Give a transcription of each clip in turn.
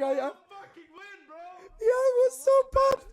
god, yeah. Yeah, it was so pumped.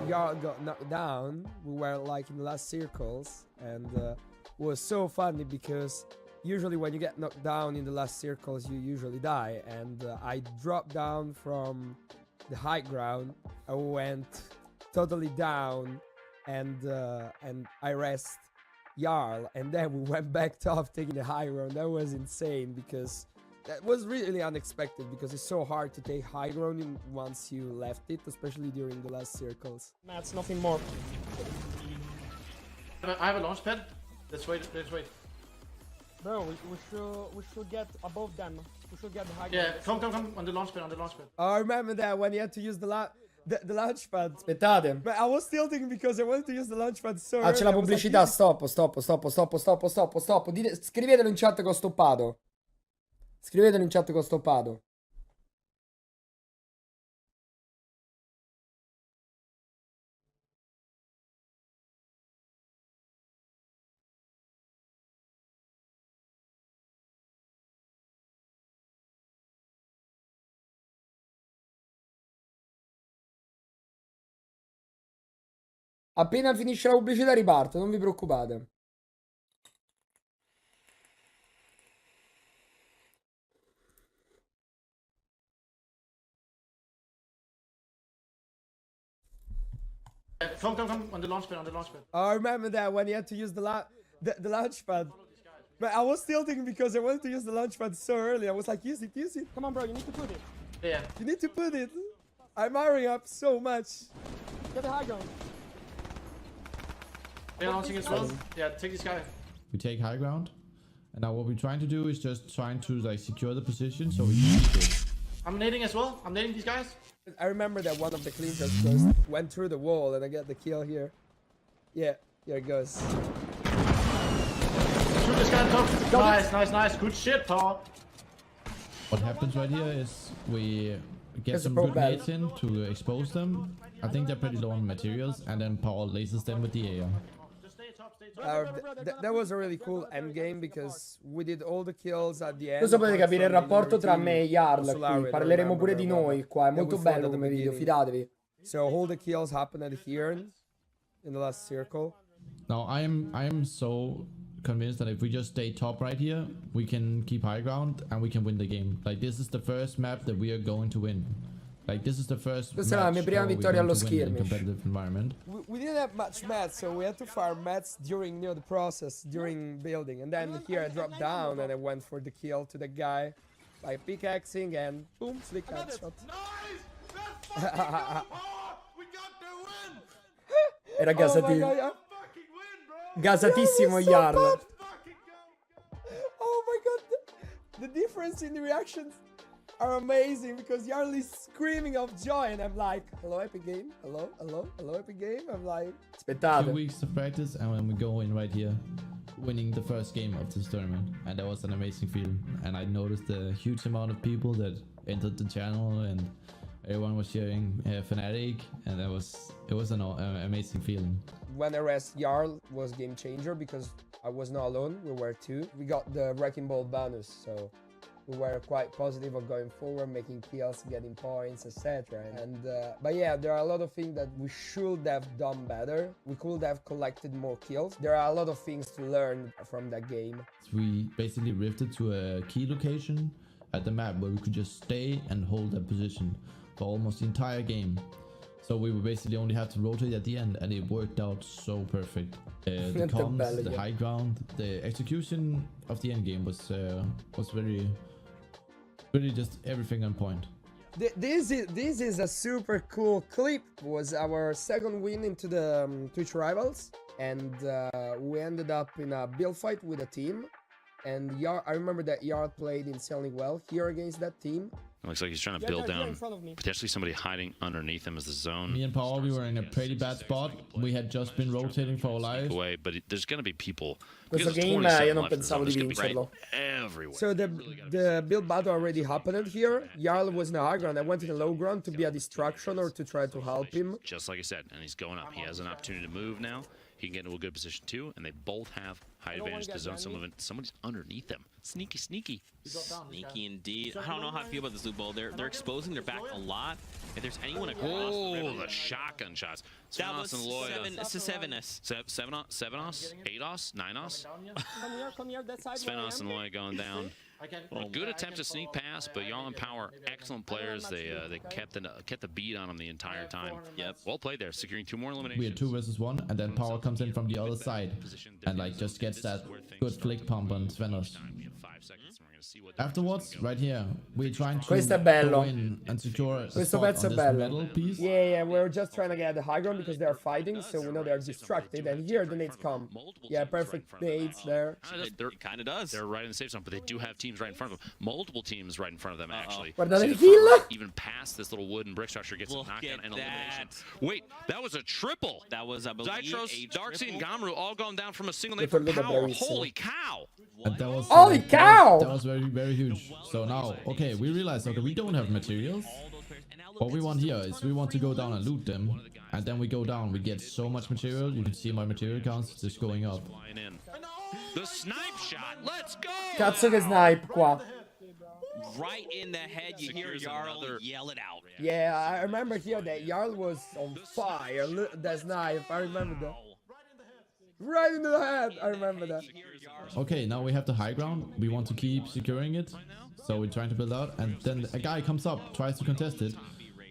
Jarl got knocked down. We were like in the last circles, and it was so funny because usually when you get knocked down in the last circles, you usually die. And I dropped down from the high ground. I went totally down, and I rest Jarl, and then we went back top taking the high ground. That was insane because that was really unexpected because it's so hard to take high ground once you left it, especially during the last circles. That's nothing more. I have a launch pad. Let's wait. Bro, we should get above them. We should get the high ground. Yeah, come on the launch pad. I remember that when you had to use the launch pad. Aspettate. But I was still thinking because I wanted to use the launch pad so Ah, c'è la early, I was like, pubblicità. Stop. Scrivetelo in chat che ho stoppato. Scrivetelo in chat che ho stoppato. Appena finisce la pubblicità riparto, non vi preoccupate. Come on the launch pad. I remember that when you had to use the launch pad. But I was still thinking because I wanted to use the launch pad so early, I was like, use it. Come on, bro, you need to put it. Yeah. You need to put it. I'm hurrying up so much. Get the high ground. They're launching as well. Yeah, take this guy. We take high ground, and now what we're trying to do is just trying to like secure the position so we can keep it. I'm nading as well. I'm nading these guys. I remember that one of the clean shots went through the wall and I got the kill here. Yeah, here it goes. Shoot this guy on top. Nice. Good shit, Paul. What happens right here is we get some good nades in to expose them. I think they're pretty low on materials, and then Paul lasers them with the AR. That was a really cool end game because we did all the kills at the end. Questo potete capire il rapporto tra me e Jarl qui. Parleremo pure di noi qua. È molto bello come video, fidatevi. So all the kills happened here in the last circle. Now I am so convinced that if we just stay top right here, we can keep high ground and we can win the game. Like this is the first map that we are going to win. Like this is the first Questa è la mia prima vittoria allo skirmish. We didn't have much mats, so we had to fire mats during the process, during building. And then here I dropped down and I went for the kill to the guy by pickaxing and boom, slick headshot. We got the win. Era gasatissimo. Oh my god, Gasatissimo so Jarl. Oh my god, the difference in the reactions are amazing because Jarl is screaming of joy and I'm like, hello Epic Game, hello Epic Game. I'm like, aspettate. 2 weeks of practice and when we go in right here, winning the first game of this tournament, and that was an amazing feeling. And I noticed the huge amount of people that entered the channel and everyone was sharing FNATIC, and it was an amazing feeling. When I rest Jarl was game changer because I was not alone, we were two. We got the Wrecking Ball bonus, so we were quite positive of going forward, making kills, getting points, etc. And but yeah, there are a lot of things that we should have done better. We could have collected more kills. There are a lot of things to learn from that game. We basically rifted to a key location at the map where we could just stay and hold that position for almost the entire game. So we would basically only have to rotate at the end, and it worked out so perfect. The comms, the high ground, the execution of the end game was really just everything on point. This is a super cool clip. Was our second win into the Twitch Rivals, and we ended up in a build fight with a team. And I remember that Jarl played insanely well here against that team. It looks like he's trying to build down potentially somebody hiding underneath him as the zone. Me and Paul, we were in a pretty bad spot. We had just been rotating for our lives. Away, but there's going to be people. Questo game io non pensavo di vincerlo. Everywhere. So the build battle already happened here. Jarl was in the high ground. I went in the low ground to be a distraction or to try to help him. Just like I said, and he's going up. He has an opportunity to move now. he can get into a good position too, and they both have high advantage to zone. Somebody's underneath them. Sneaky, sneaky. Sneaky indeed. I don't know how I feel about this loot bowl. They're exposing their back a lot. If there's anyone across the shotgun shots. that was It's a 7-us. 7-os, 8-os, 9-os. Come here, that side. where I FNATIC am. and Loy going down. Well, good attempt to sneak past, but y'all in Power, excellent players. They kept the beat on them the entire time. Yep. Well played there, securing 2 more eliminations. We had 2 versus 1, and then Power comes in from the other side and like just gets that good flick pump on Svenos. Afterwards, right here, we're trying to Questo è bello. go in and secure a Questo spot pezzo on è this bello. metal piece. Yeah, we're just trying to get the high ground because they are fighting, so we know they are distracted. And here the nades come. Yeah, perfect nades there. It kind of does. They're right in the safe zone, but they do have teams right in front of them. Multiple teams right in front of them, actually. Guardate See il the kill. front, even past this little wooden brick structure, gets a Look knockdown at and elimination. that. Wait, that was a triple. That was, I believe, Dytros, a Darkseid, and triple. Gamru all going down from a single nade Questo from è Power. bravissimo. Holy cow! And that was Holy cow! That was very, very huge. So now, okay, we realize, okay, we don't have materials. What we want here is we want to go down and loot them, and then we go down, we get so much material. You can see my material counts just going up. Flying in. The snipe shot, let's go! Cazzo che snipe qua. Right in the head, you hear Secures Jarl another- yell it out. Yeah, I remember here that Jarl was on fire. Look at that snipe. I remember that. Right into the head. I remember that. Okay, now we have the high ground. We want to keep securing it. So we're trying to build out, and then a guy comes up, tries to contest it.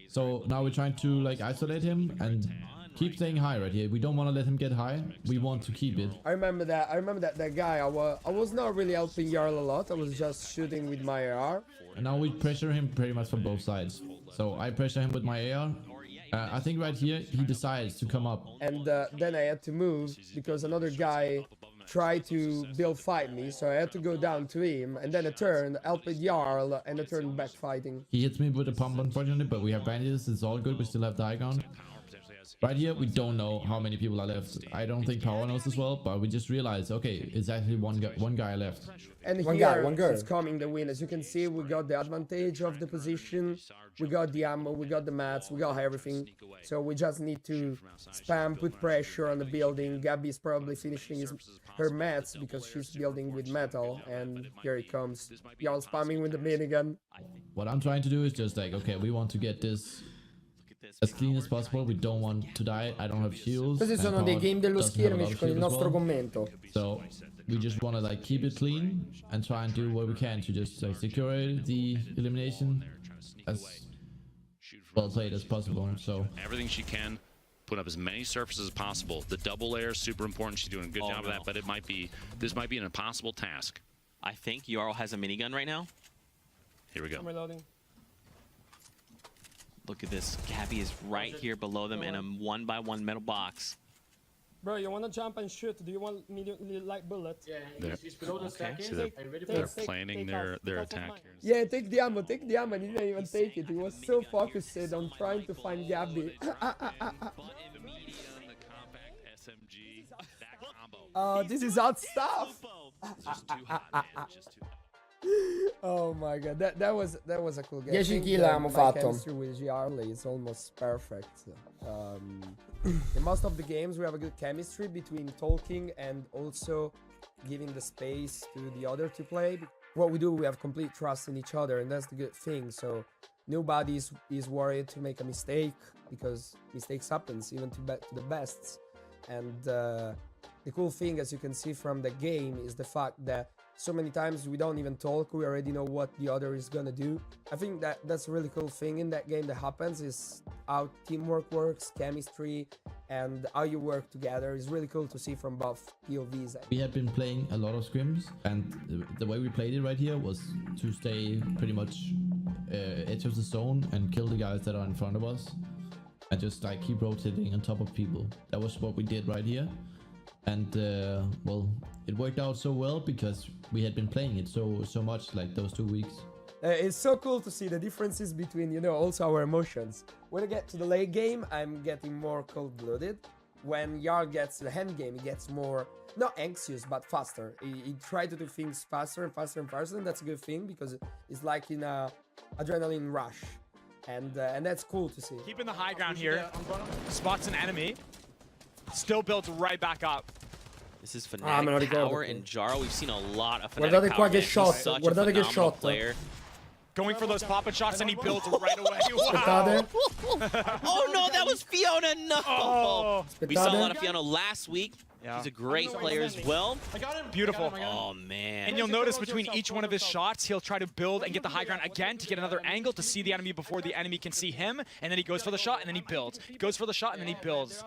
So now we're trying to like isolate him and keep staying high right here. We don't want to let him get high. We want to keep it. I remember that. That guy. I was not really helping Jarl a lot. I was just shooting with my AR. And now we pressure him pretty much from both sides. So I pressure him with my AR. I think right here he decides to come up. And then I had to move because another guy tried to fight me, so I had to go down to him, and then I turned, helped Jarl, and I turned back fighting. He hits me with a pump, unfortunately, but we have bandages. It's all good. We still have the high ground. Right here, we don't know how many people are left. I don't think Power knows as well, but we just realized, okay, it's actually one guy left. And One here guy. is coming the win. As you can see, we got the advantage of the position, we got the ammo, we got the mats, we got everything. So we just need to spam, put pressure on the building. Gabby is probably finishing her mats because she's building with metal, and here it comes. Y'all spamming with the minigun. What I'm trying to do is just like, okay, we want to get this as clean as possible. We don't want to die. I don't have shields. Questi and sono dei Power game dello doesn't have a lot skirmish of con il shield as nostro well. commento. So we just want to like keep it clean and try and do what we can to just like secure the elimination as well played as possible. So everything she can, put up as many surfaces as possible. The double layer is super important. She's doing a good job of that, but this might be an impossible task. I think Jarl has a minigun right now. Here we go. I'm reloading. Look at this. Gabby is right here below them in a 1x1 metal box. Bro, you wanna jump and shoot? Do you want medium light bullet? They're, He's below the staircase. see, they're Take planning off, their take off attack mine. here. Yeah, take the ammo, take the ammo. I didn't even take it. He was so focused on trying to find Gabby. Oh, this is hot stuff. Oh my god, that was a cool game. 10 kill abbiamo fatto. Chemistry with Jarl is almost perfect. In most of the games we have a good chemistry between talking and also giving the space to the other to play. What we do, we have complete trust in each other, and that's the good thing. So nobody is worried to make a mistake, because mistakes happens even to the best. And the cool thing, as you can see from the game, is the fact that so many times we don't even talk, we already know what the other is gonna do. I think that's a really cool thing in that game that happens, is how teamwork works, chemistry, and how you work together is really cool to see from both POVs. we had been playing a lot of scrims, and the way we played it right here was to stay pretty much edge of the zone and kill the guys that are in front of us, and just like keep rotating on top of people. That was what we did right here. And well, it worked out so well because we had been playing it so much, like those 2 weeks. It's so cool to see the differences between, you know, also our emotions. When I get to the late game, I'm getting more cold-blooded. When Jarl gets to the end game, he gets more, not anxious, but faster. He tried to do things faster and faster and faster, and that's a good thing because it's like in a adrenaline rush. And that's cool to see. Keeping the high ground here. Spots an enemy. Still builds right back up. This is me lo FNATIC ricordo Power qui. and Jarl. We've seen a lot of Guardate FNATIC qua Power. che Man. He's shot, such a guardate che phenomenal shot. player. Going for those pop-up shots, and he builds right away. Aspettate. Wow. Oh no, that was Fiona. No. Oh. We saw a Aspettate. lot of Fiona last week. Yeah. She's a great player as well. I got him. Beautiful. I got him, I got him. Oh man. And you'll notice between each one of his shots, he'll try to build and get the high ground again to get another angle to see the enemy before the enemy can see him. And then he goes for the shot, and then he builds. He goes for the shot, and then he builds.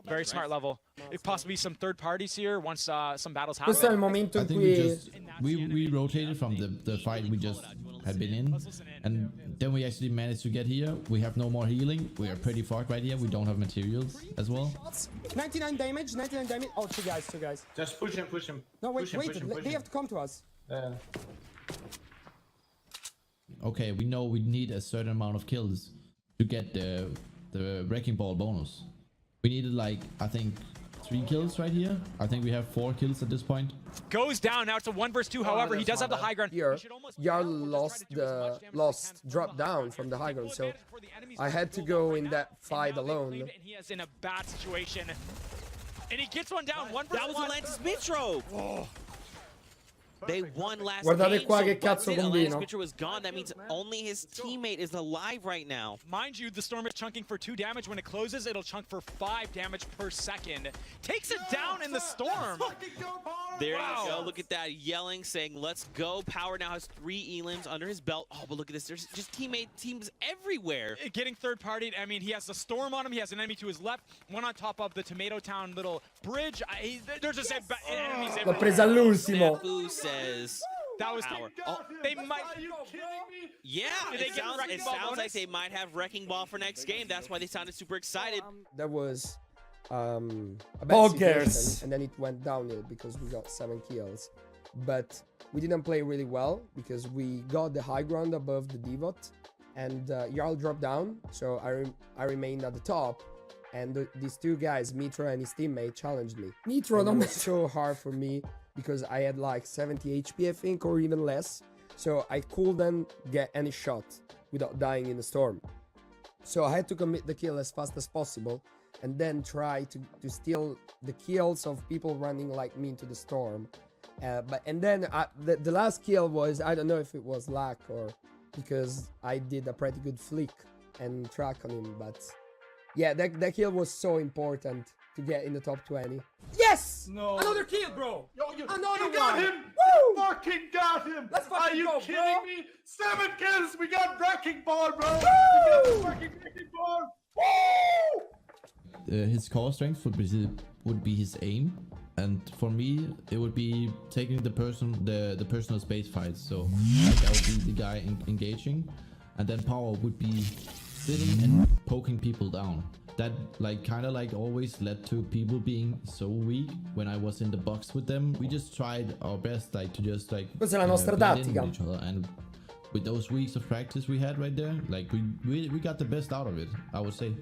Very smart level. If possibly some third parties here once some battles happen. Questo è il momento I in think we cui just we rotated from the fight we just had been in, and then we actually managed to get here. We have no more healing. We are pretty fucked right here. We don't have materials as well. 99 damage, 99 damage. Oh, two guys. Just push him, push him. No, wait, Push him, wait. push him, push They him. have to come to us. Okay, we know we need a certain amount of kills to get the wrecking ball bonus. We needed like, I think, 3 kills right here. I think we have 4 kills at this point. Goes down. Now it's a 1 versus 2. However, he does have the high ground. here, He should almost- Jarl lost drop down from the high ground, so I had to go in that fight alone. And he is in a bad situation. And he gets one down. 1 versus That was 1. Atlantis Mitro. They won last Guardate game, qua so che cazzo that's it. combino. Atlantis Mitro is gone. That means only his teammate is alive right now. Mind you, the storm is chunking for 2 damage. When it closes, it'll chunk for 5 damage per second. Takes it down in the storm. There Wow. you go. Look at that, yelling, saying, let's go. Power now has 3 elims under his belt. Oh, but look at this. There's just teams everywhere. Getting third partied. I mean, he has the storm on him. He has an enemy to his left. One on top of the Tomato Town little bridge. There's just enemies L'ho everywhere. presa all'ultimo. Snafu says, That was power. Oh, they might. Are you kidding me? Yeah, Did they it get sounds, Wrecking it Ball sounds like bonus? they might have Wrecking Ball for next game. That's why they sounded super excited. That was a bad Bonkers. situation, and then it went downhill because we got 7 kills. But we didn't play really well because we got the high ground above the divot, and Jarl dropped down, so I remained at the top. And these 2 guys, Mitro and his teammate, challenged me. Mitro, And non it mi... was so hard for me because I had like 70 HP, I think, or even less. So I couldn't get any shot without dying in the storm. So I had to commit the kill as fast as possible and then try to steal the kills of people running like me into the storm. And then the last kill was, I don't know if it was luck or because I did a pretty good flick and track on him, but yeah, that kill was so important to get in the top 20. Yes! No. Another kill, bro! Yo, you Another got one! him! Woo! Fucking got him! Let's fucking Are you go, kidding bro. me? 7 kills! We got wrecking ball, bro! Woo! We got the fucking wrecking ball! Woo! His core strength would be his aim, and for me it would be taking the personal space fights. So like I would be the guy engaging, and then power would be sitting and poking people down. That kind of always led to people being so weak when I was in the box with them. We just tried our best to just Questa è la nostra blend in tattica. with each other, and with those weeks of practice we had right there, we got the best out of it. I would say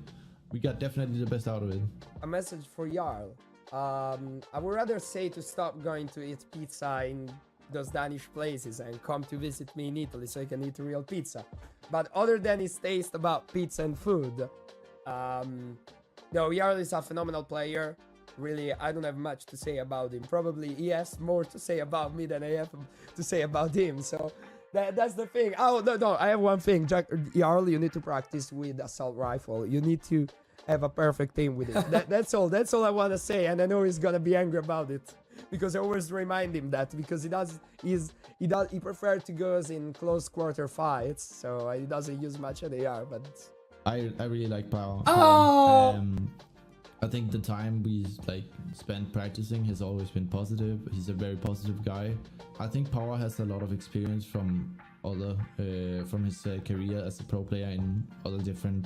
we got definitely the best out of it. A message for Jarl. I would rather say to stop going to eat pizza in those Danish places and come to visit me in Italy so you can eat real pizza. But other than his taste about pizza and food, no, Jarl is a phenomenal player. Really, I don't have much to say about him. Probably he has more to say about me than I have to say about him. So that's the thing. Oh, no, I have one thing. Jarl, you need to practice with assault rifle. You need to have a perfect aim with it. That's all I want to say. And I know he's gonna be angry about it because I always remind him that because he prefers to go in close quarter fights, so he doesn't use much AR, but I really like Power. Oh! I think the time we spent practicing has always been positive. He's a very positive guy. I think Power has a lot of experience from his career as a pro player in other different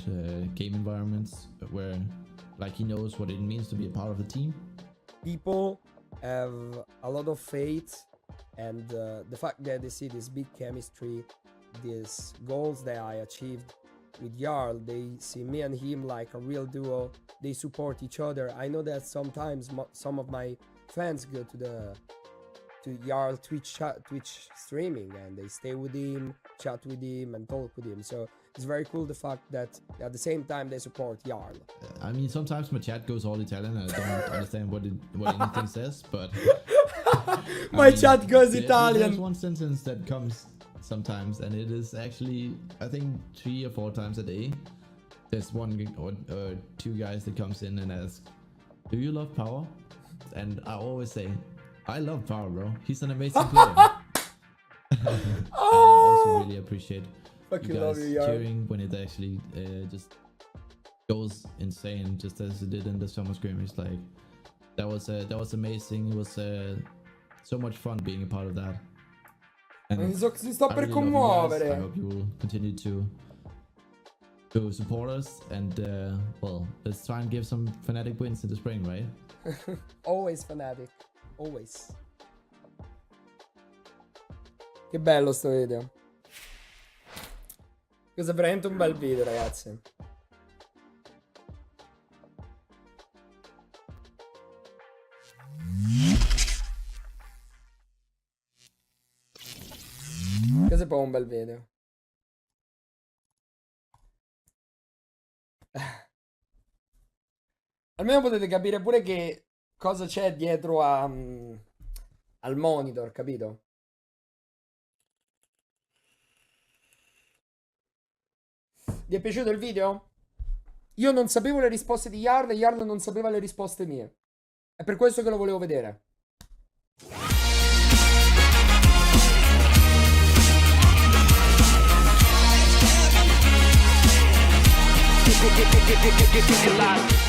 game environments where he knows what it means to be a part of a team. people have a lot of faith, and the fact that they see this big chemistry, these goals that I achieved with Jarl, they see me and him like a real duo. They support each other. I know that sometimes some of my fans go to to Jarl Twitch streaming, and they stay with him, chat with him, and talk with him. So it's very cool the fact that at the same time they support Jarl. I mean, sometimes my chat goes all Italian and I don't understand what anything says, but My chat goes Italian. There's one sentence that comes sometimes, and it is actually, I think, 3 or 4 times a day. There's one or 2 guys that comes in and ask, "Do you love Power?" And I always say, "I love Power, bro. He's an amazing player." And I also really appreciate you guys cheering when it actually just goes insane, just as it did in the summer skirmish. Like that was amazing. It was so much fun being a part of that. And Si sta per I commuovere. hope you will continue to support us, and well, let's try and give some FNATIC wins in the spring, right? Always FNATIC. Always. Che bello sto video. Questo è veramente un bel video, ragazzi. Questo è proprio un bel video. Almeno potete capire pure che cosa c'è dietro al monitor, capito? Vi è piaciuto il video? Io non sapevo le risposte di Jarl e Jarl non sapeva le risposte mie. È per questo che lo volevo vedere. Get